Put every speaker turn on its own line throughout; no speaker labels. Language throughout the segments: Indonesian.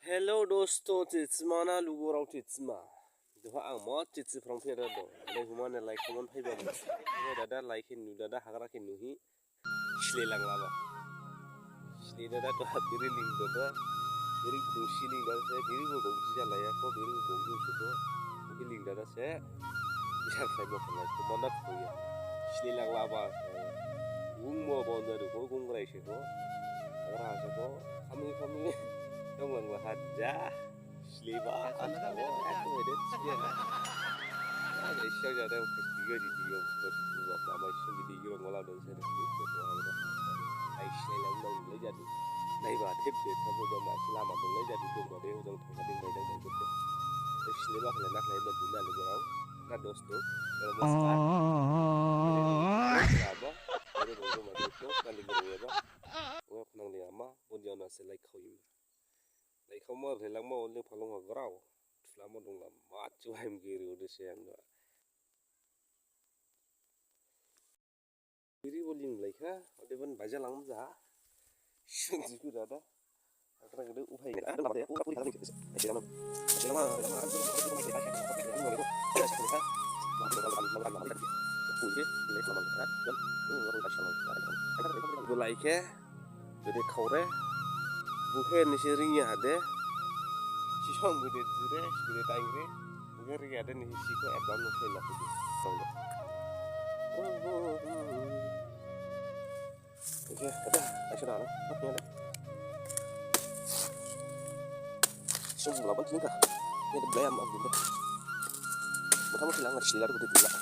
Hello दोस्तों चित्समाना लुगोराव चित्समा जोहा आं म चित्स फ्रम फेरा दो ले हुमाने लाइक कमन फाइबा ने दादा लाइक नु दादा हागरा के नुहि स्ले लांलाबा स्ले दादा तो बिरि लिंग दादा बिरि खुंसि लिंग दादा से बिरि बो गंसि जालाया को बिरि बंगु सुको बिरि लिंग दादा से बिसार फाइबा खलाय कमना खोया स्ले लांलाबा उं मो बन जादो को गंग्राय से को हागरा से को खामि Dong lang lahat ja. Sliba. Ako edit siya. Ay siya jada kestiga di dia buat buat nama siya di dia ngolah dan saya itu ada. Ay siya lang dong le jadi. Nai ba tip de thabo ba ma selama dong le jadi dong ba de dong thang ding dai dang dong de. Sliba khala nak lai ba dina le gorau. Na dosto. Namaskar. Apa? Ini dong ma dosto kan ding ya ba. Wo nang ni ama pun dia na se like khoim. Lai khamo relang mo le phalong ha grau flamo dong la ma chu haim giri ode se ang giri boling lai kha ode ban baja lang ja shung ji ku da akra gede uphai na da ma pura puri khali se lama lai ke gede khore bukan ni serinya ada, si song gede jure, gede tangre, bukan ria ada ni si ko abang no fela tu, song. Oke, ada, asyik ada, apa ni ada? Song lawan sini kah? Ni ada belayam aku tu. Kamu hilang nggak sih? Lalu gede tu lah.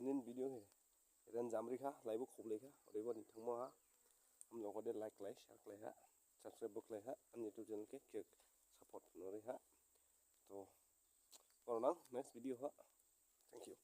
Ini video ni, dan jamri kah, live khub leh kah, orang buat thang mo ha, हम लोगों को like like share like ha, subscribe like ha, हम YouTube channel के support नोरे ha, तो और ना next video ha, thank you.